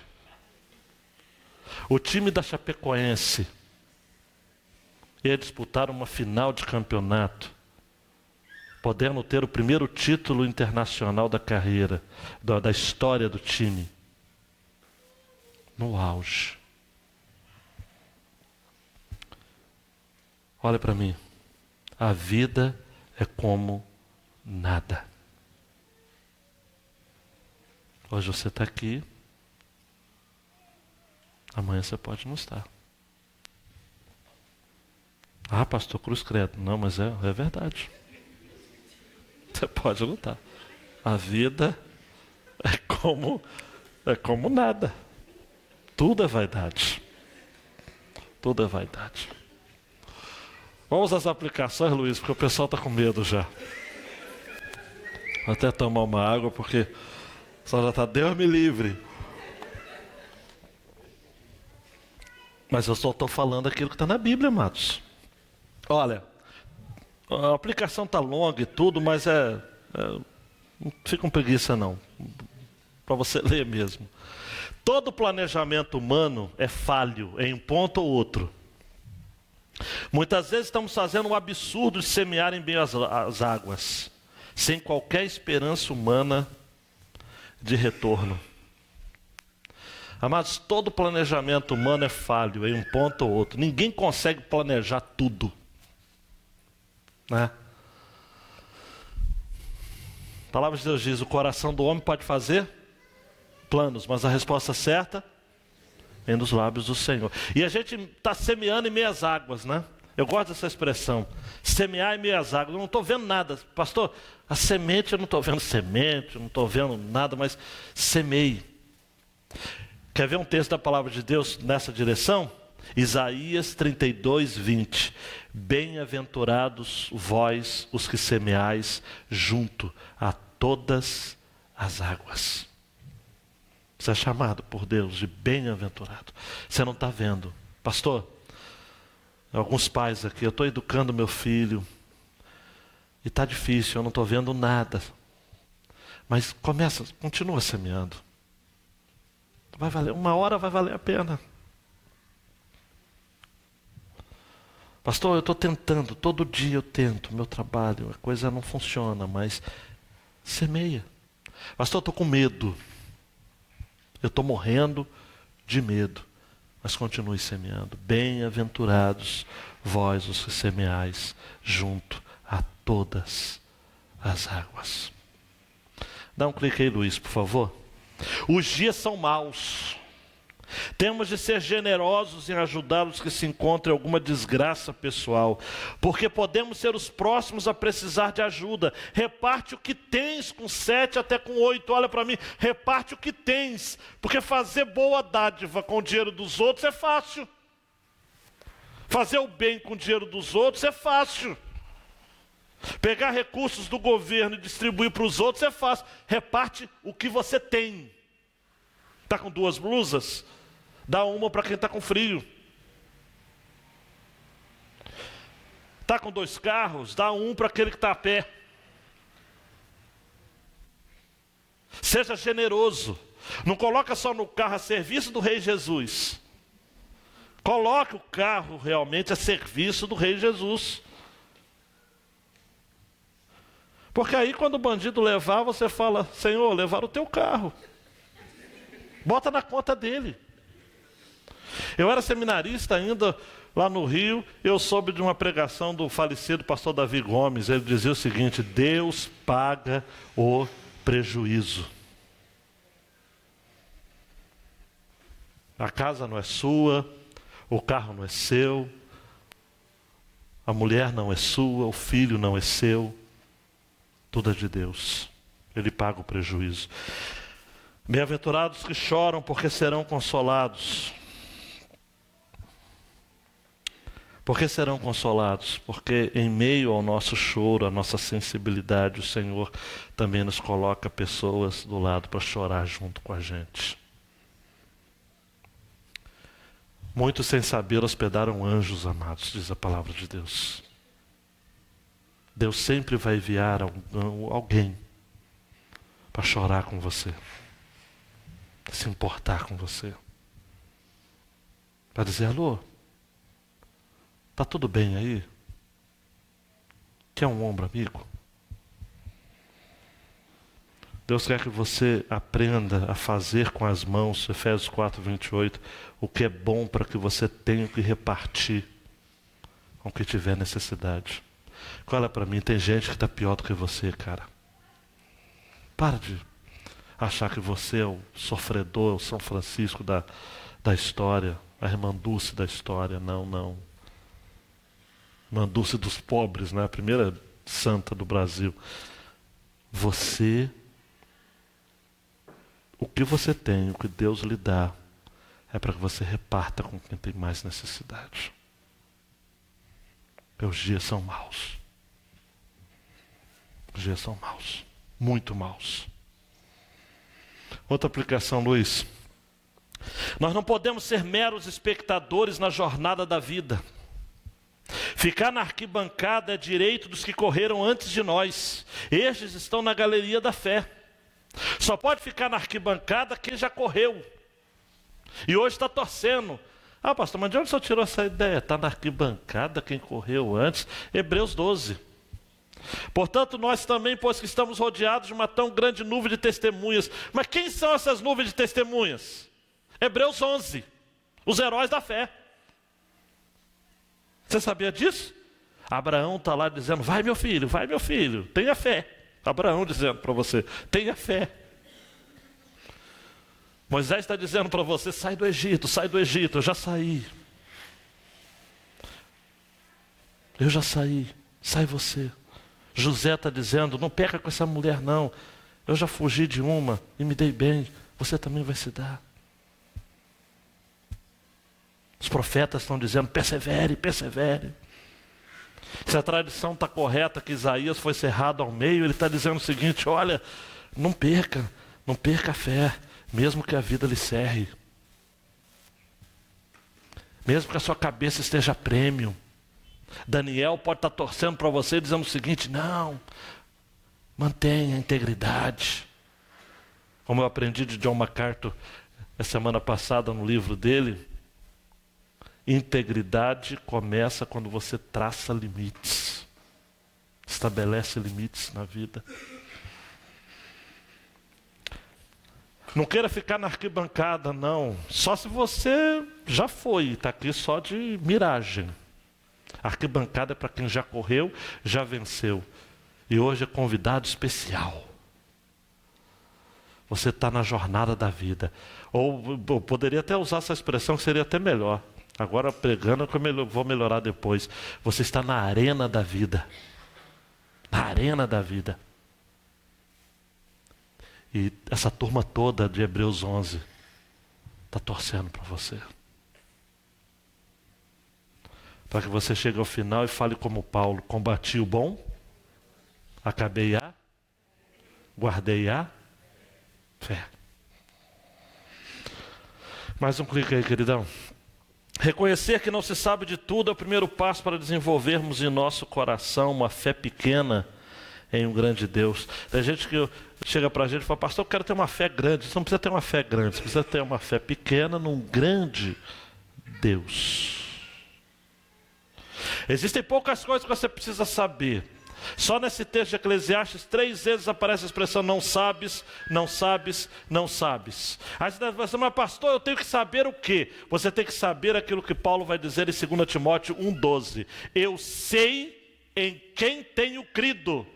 O time da Chapecoense ia disputar uma final de campeonato, podendo ter o primeiro título internacional da carreira, da história do time. No auge. Olha para mim. A vida é como nada. Hoje você está aqui, amanhã você pode não estar. Ah, pastor Cruz credo. Não, mas é verdade. Você pode lutar. A vida é como nada. Tudo é vaidade. Tudo é vaidade. Vamos às aplicações, Luiz, porque o pessoal está com medo já. Vou até tomar uma água, porque só já está, Deus me livre. Mas eu só estou falando aquilo que está na Bíblia, amados. Olha, a aplicação está longa e tudo, mas não fica com preguiça não, para você ler mesmo. Todo planejamento humano é falho em um ponto ou outro. Muitas vezes estamos fazendo um absurdo de semear em meio às águas, sem qualquer esperança humana de retorno. Amados, todo planejamento humano é falho em um ponto ou outro. Ninguém consegue planejar tudo. Né? A palavra de Deus diz: o coração do homem pode fazer planos, mas a resposta certa vem dos lábios do Senhor. E a gente está semeando em meias águas, né? Eu gosto dessa expressão, semear em meias águas. Eu não estou vendo nada, pastor, a semente, eu não estou vendo semente, eu não estou vendo nada, mas semeie. Quer ver um texto da palavra de Deus nessa direção? Isaías 32, 20. Bem-aventurados vós, os que semeais junto a todas as águas. Você é chamado por Deus de bem-aventurado. Você não está vendo. Pastor, alguns pais aqui, eu estou educando meu filho, e está difícil, eu não estou vendo nada. Mas continua semeando. Vai valer, uma hora vai valer a pena. Pastor, eu estou tentando, todo dia eu tento, meu trabalho, a coisa não funciona, mas semeia. Pastor, eu estou com medo. Eu estou morrendo de medo, mas continue semeando. Bem-aventurados vós os que semeais junto a todas as águas. Dá um clique aí, Luiz, por favor. Os dias são maus. Temos de ser generosos em ajudar os que se encontram em alguma desgraça pessoal, porque podemos ser os próximos a precisar de ajuda. Reparte o que tens com 7 até com 8. Olha para mim, reparte o que tens, porque fazer boa dádiva com o dinheiro dos outros é fácil. Fazer o bem com o dinheiro dos outros é fácil. Pegar recursos do governo e distribuir para os outros é fácil. Reparte o que você tem. Está com 2 blusas? Dá uma para quem está com frio. Está com 2 carros? Dá um para aquele que está a pé. Seja generoso. Não coloca só no carro a serviço do Rei Jesus. Coloque o carro realmente a serviço do Rei Jesus. Porque aí quando o bandido levar, você fala: Senhor, levaram o teu carro. Bota na conta dele. Eu era seminarista ainda lá no Rio, eu soube de uma pregação do falecido pastor Davi Gomes. Ele dizia o seguinte: Deus paga o prejuízo. A casa não é sua, o carro não é seu, a mulher não é sua, o filho não é seu, tudo é de Deus. Ele paga o prejuízo. Bem-aventurados que choram, porque serão consolados. Por que serão consolados? Porque em meio ao nosso choro, à nossa sensibilidade, o Senhor também nos coloca pessoas do lado para chorar junto com a gente. Muitos sem saber hospedaram anjos, amados, diz a palavra de Deus. Deus sempre vai enviar alguém para chorar com você, se importar com você, para dizer: alô, está tudo bem aí? Quer um ombro amigo? Deus quer que você aprenda a fazer com as mãos, Efésios 4:28, o que é bom para que você tenha que repartir com quem tiver necessidade. Olha para mim, tem gente que está pior do que você, cara. Para de achar que você é o sofredor, o São Francisco da história, a irmã Dulce da história. Não, não. Irmã Dulce dos pobres, né? A primeira santa do Brasil. O que você tem, o que Deus lhe dá, é para que você reparta com quem tem mais necessidade. Porque os dias são maus. Os dias são maus. Muito maus. Outra aplicação, Luiz. Nós não podemos ser meros espectadores na jornada da vida. Ficar na arquibancada é direito dos que correram antes de nós. Estes estão na galeria da fé. Só pode ficar na arquibancada quem já correu. E hoje está torcendo. Ah, pastor, mas de onde o senhor tirou essa ideia? Está na arquibancada quem correu antes. Hebreus 12. Portanto, nós também, pois que estamos rodeados de uma tão grande nuvem de testemunhas. Mas quem são essas nuvens de testemunhas? Hebreus 11. Os heróis da fé. Você sabia disso? Abraão está lá dizendo: vai meu filho, tenha fé. Abraão dizendo para você: tenha fé. Moisés está dizendo para você: sai do Egito, eu já saí. Eu já saí, sai você. José está dizendo: não peca com essa mulher não, eu já fugi de uma e me dei bem, você também vai se dar. Os profetas estão dizendo: persevere, persevere. Se a tradição está correta, que Isaías foi cerrado ao meio, ele está dizendo o seguinte: olha, não perca a fé, mesmo que a vida lhe cerre. Mesmo que a sua cabeça esteja a prêmio. Daniel pode estar torcendo para você, dizendo o seguinte: não, mantenha a integridade. Como eu aprendi de John MacArthur a semana passada no livro dele, integridade começa quando você traça limites, estabelece limites na vida. Não queira ficar na arquibancada, não. Só se você já foi, está aqui só de miragem. A arquibancada é para quem já correu, já venceu. E hoje é convidado especial. Você está na jornada da vida. Ou eu poderia até usar essa expressão que seria até melhor. Agora pregando que eu vou melhorar depois. Você está na arena da vida. Na arena da vida. E essa turma toda de Hebreus 11 está torcendo para você. Para que você chegue ao final e fale como Paulo: combati o bom, acabei a, guardei a fé. Mais um clique aí, queridão. Reconhecer que não se sabe de tudo é o primeiro passo para desenvolvermos em nosso coração uma fé pequena em um grande Deus. Tem gente que chega para a gente e fala: pastor, eu quero ter uma fé grande. Você não precisa ter uma fé grande, você precisa ter uma fé pequena num grande Deus. Existem poucas coisas que você precisa saber. Só nesse texto de Eclesiastes 3 vezes aparece a expressão não sabes, não sabes, não sabes. Aí você vai dizer: mas pastor, eu tenho que saber o quê? Você tem que saber aquilo que Paulo vai dizer em 2 Timóteo 1,12. Eu sei em quem tenho crido,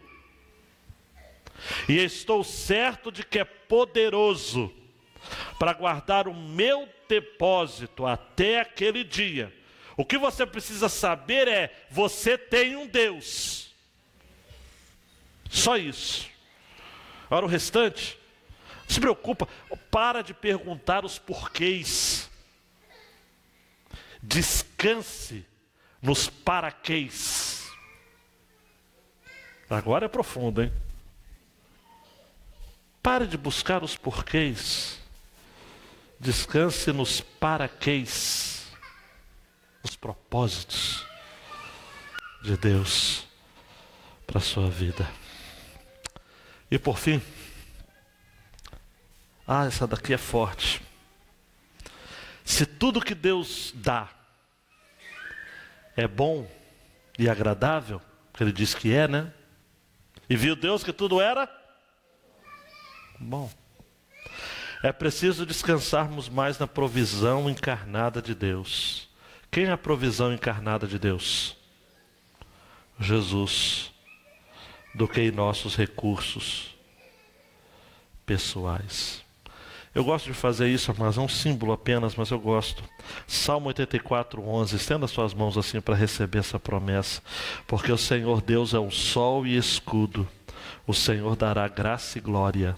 e estou certo de que é poderoso para guardar o meu depósito até aquele dia. O que você precisa saber é: você tem um Deus. Só isso. Agora o restante, não se preocupa, para de perguntar os porquês. Descanse nos paraquês. Agora é profundo, hein? Pare de buscar os porquês. Descanse nos paraquês, nos propósitos de Deus para a sua vida. E por fim, essa daqui é forte. Se tudo que Deus dá é bom e agradável, que Ele diz que é, né? E viu Deus que tudo era bom. É preciso descansarmos mais na provisão encarnada de Deus. Quem é a provisão encarnada de Deus? Jesus. Do que em nossos recursos pessoais. Eu gosto de fazer isso, mas é um símbolo apenas, mas eu gosto. Salmo 84:11. Estenda suas mãos assim para receber essa promessa. Porque o Senhor Deus é um sol e escudo. O Senhor dará graça e glória.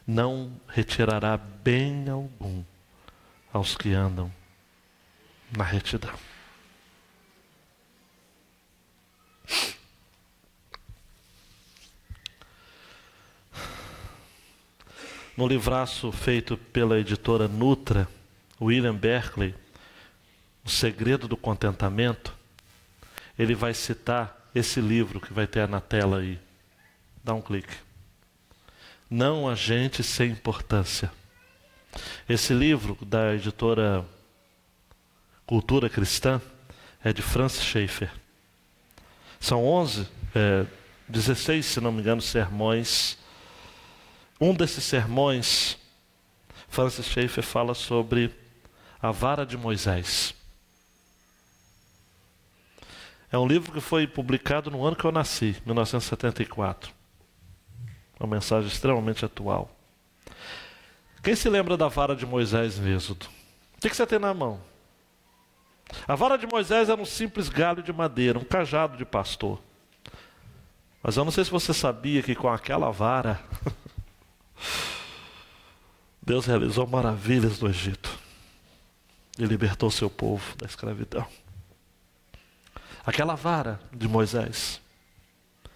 Não retirará bem algum aos que andam na retidão. No livraço feito pela editora Nutra, William Berkeley, O Segredo do Contentamento, ele vai citar esse livro que vai ter na tela aí. Dá um clique. Não há gente sem importância. Esse livro da editora Cultura Cristã é de Francis Schaeffer. São 16, se não me engano, sermões. Um desses sermões, Francis Schaeffer fala sobre a vara de Moisés. É um livro que foi publicado no ano que eu nasci, 1974. Uma mensagem extremamente atual. Quem se lembra da vara de Moisés em Êxodo? O que você tem na mão? A vara de Moisés era um simples galho de madeira, um cajado de pastor. Mas eu não sei se você sabia que com aquela vara Deus realizou maravilhas no Egito e libertou seu povo da escravidão. Aquela vara de Moisés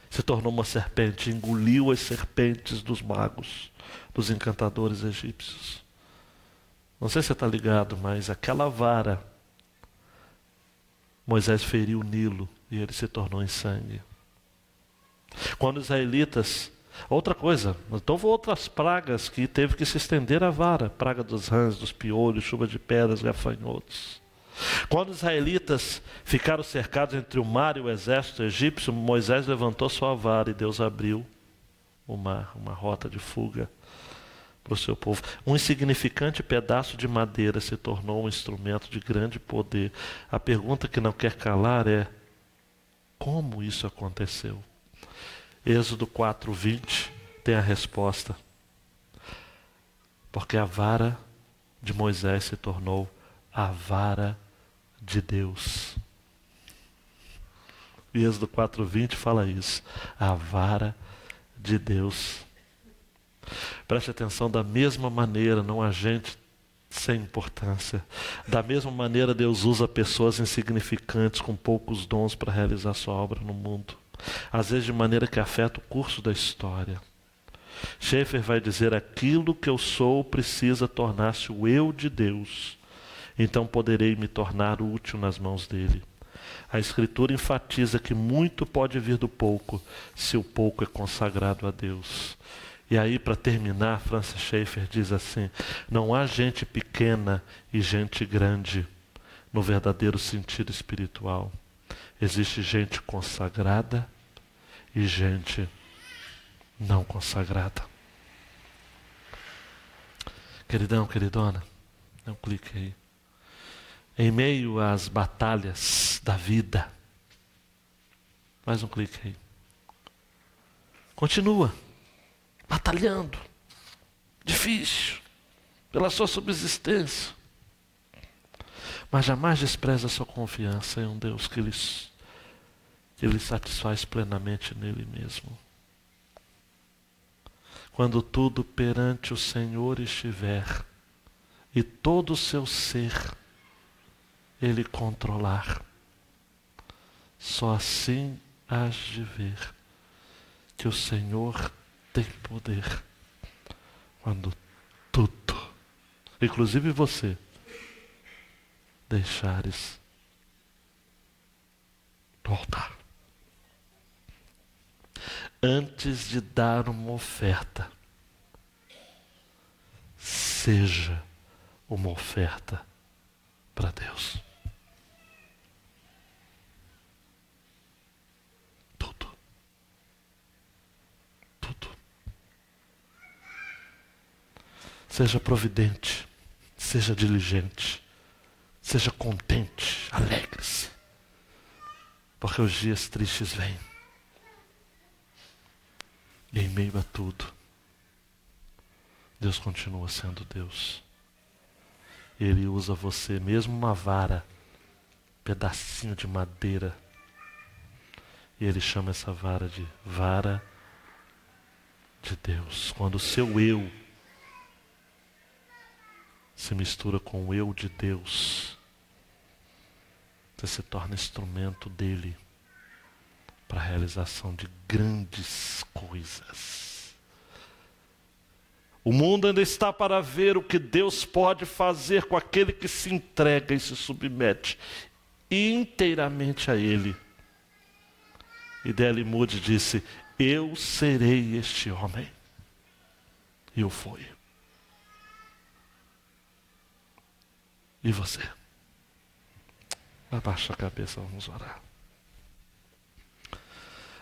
se tornou uma serpente, engoliu as serpentes dos magos, dos encantadores egípcios. Não sei se você está ligado, mas aquela vara, Moisés feriu o Nilo e ele se tornou em sangue. Quando os israelitas... Outra coisa, então houve outras pragas que teve que se estender a vara. Praga dos rãs, dos piolhos, chuva de pedras, gafanhotos. Quando os israelitas ficaram cercados entre o mar e o exército egípcio, Moisés levantou sua vara e Deus abriu o mar, uma rota de fuga para o seu povo. Um insignificante pedaço de madeira se tornou um instrumento de grande poder. A pergunta que não quer calar é: como isso aconteceu? Êxodo 4:20 tem a resposta. Porque a vara de Moisés se tornou a vara de Deus. E Êxodo 4:20 fala isso. A vara de Deus. Preste atenção, da mesma maneira, não há gente sem importância. Da mesma maneira, Deus usa pessoas insignificantes com poucos dons para realizar sua obra no mundo. Às vezes de maneira que afeta o curso da história. Schaeffer vai dizer: aquilo que eu sou precisa tornar-se o eu de Deus. Então poderei me tornar útil nas mãos dele. A Escritura enfatiza que muito pode vir do pouco, se o pouco é consagrado a Deus. E aí, para terminar, Francis Schaeffer diz assim: não há gente pequena e gente grande no verdadeiro sentido espiritual. Existe gente consagrada e gente não consagrada. Queridão, queridona, dá um clique aí. Em meio às batalhas da vida, mais um clique aí. Continua batalhando, difícil, pela sua subsistência. Mas jamais despreza a sua confiança em um Deus que lhe satisfaz plenamente nele mesmo. Quando tudo perante o Senhor estiver, e todo o seu ser Ele controlar, só assim hás de ver que o Senhor tem poder. Quando tudo, inclusive você, deixares do altar. Antes de dar uma oferta, seja uma oferta para Deus. Tudo. Tudo. Seja providente, seja diligente, seja contente, alegre-se, porque os dias tristes vêm. E em meio a tudo, Deus continua sendo Deus. Ele usa você, mesmo uma vara, pedacinho de madeira, e Ele chama essa vara de vara de Deus. Quando o seu eu se mistura com o eu de Deus, você se torna instrumento dele para a realização de grandes coisas. O mundo ainda está para ver o que Deus pode fazer com aquele que se entrega e se submete inteiramente a Ele. E D.L. Moody disse: eu serei este homem. E o foi. E você? Abaixa a cabeça, vamos orar.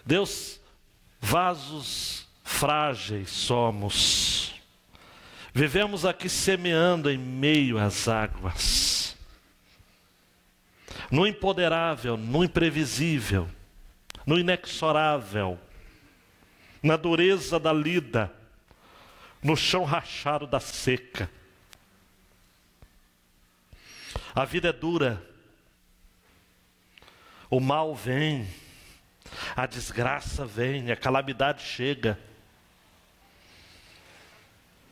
Deus, vasos frágeis somos. Vivemos aqui semeando em meio às águas. No imponderável, no imprevisível, no inexorável, na dureza da lida, no chão rachado da seca. A vida é dura. O mal vem. A desgraça vem, a calamidade chega.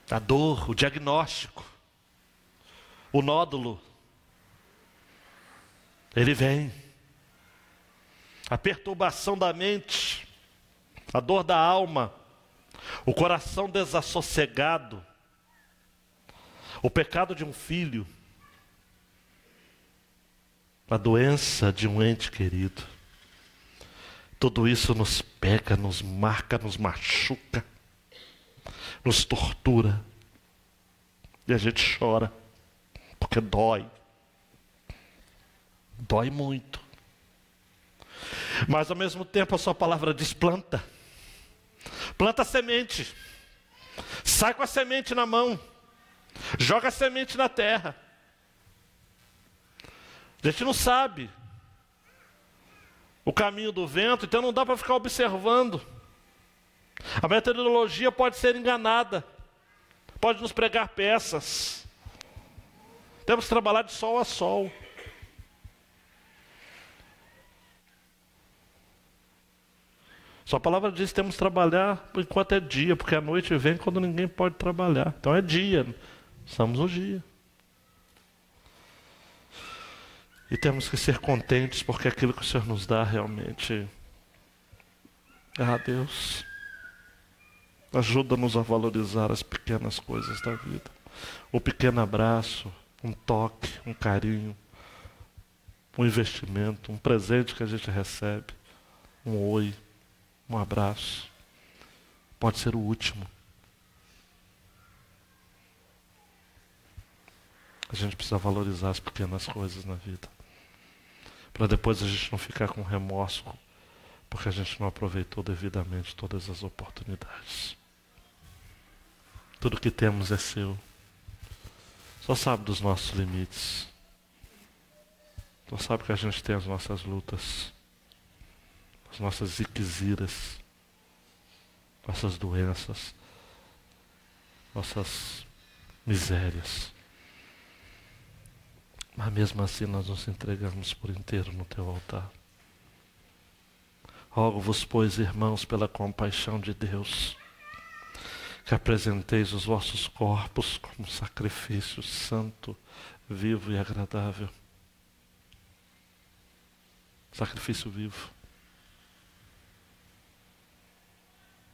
A dor, o diagnóstico, o nódulo, ele vem. A perturbação da mente, a dor da alma, o coração desassossegado, o pecado de um filho, a doença de um ente querido. Tudo isso nos pega, nos marca, nos machuca, nos tortura. E a gente chora, porque dói. Dói muito. Mas ao mesmo tempo a sua palavra diz: planta. Planta a semente. Sai com a semente na mão. Joga a semente na terra. A gente não sabe o caminho do vento, então não dá para ficar observando. A meteorologia pode ser enganada. pode nos pregar peças. Temos que trabalhar de sol a sol. Sua palavra diz que temos que trabalhar enquanto é dia, porque a noite vem quando ninguém pode trabalhar. Então é dia, estamos no dia. E temos que ser contentes, porque aquilo que o Senhor nos dá realmente Deus, ajuda-nos a valorizar as pequenas coisas da vida. O pequeno abraço, um toque, um carinho, um investimento, um presente que a gente recebe, um oi, um abraço. Pode ser o último. A gente precisa valorizar as pequenas coisas na vida, para depois a gente não ficar com remorso, porque a gente não aproveitou devidamente todas as oportunidades. Tudo que temos é seu. Só sabe dos nossos limites. Só sabe que a gente tem as nossas lutas, as nossas ziqueziras, nossas doenças, nossas misérias. Mas mesmo assim nós nos entregamos por inteiro no teu altar. Rogo-vos, pois, irmãos, pela compaixão de Deus, que apresenteis os vossos corpos como sacrifício santo, vivo e agradável. Sacrifício vivo.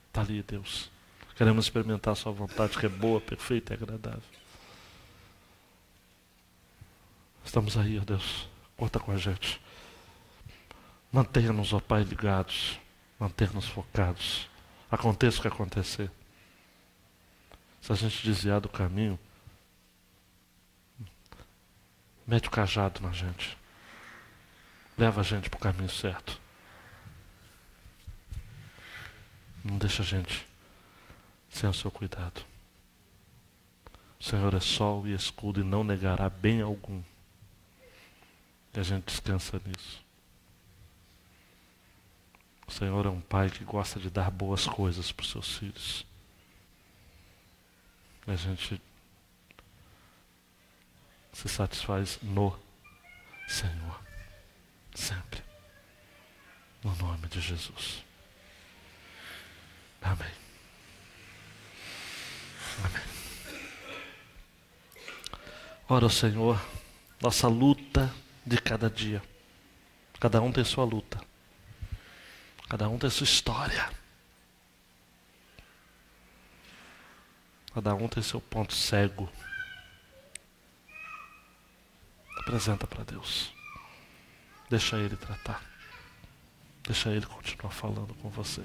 Está ali, Deus. Queremos experimentar a sua vontade, que é boa, perfeita e agradável. Estamos aí, ó Deus. Conta com a gente. Mantenha-nos, ó Pai, ligados. Mantenha-nos focados. Aconteça o que acontecer. Se a gente desviar do caminho, mete o cajado na gente. Leva a gente para o caminho certo. Não deixa a gente sem o seu cuidado. O Senhor é sol e escudo e não negará bem algum. E a gente descansa nisso. O Senhor é um pai que gosta de dar boas coisas para os seus filhos. E a gente se satisfaz no Senhor. Sempre. No nome de Jesus. Amém. Amém. Ora, o Senhor, nossa luta de cada dia. Cada um tem sua luta. Cada um tem sua história. Cada um tem seu ponto cego. Apresenta para Deus. Deixa Ele tratar. Deixa Ele continuar falando com você.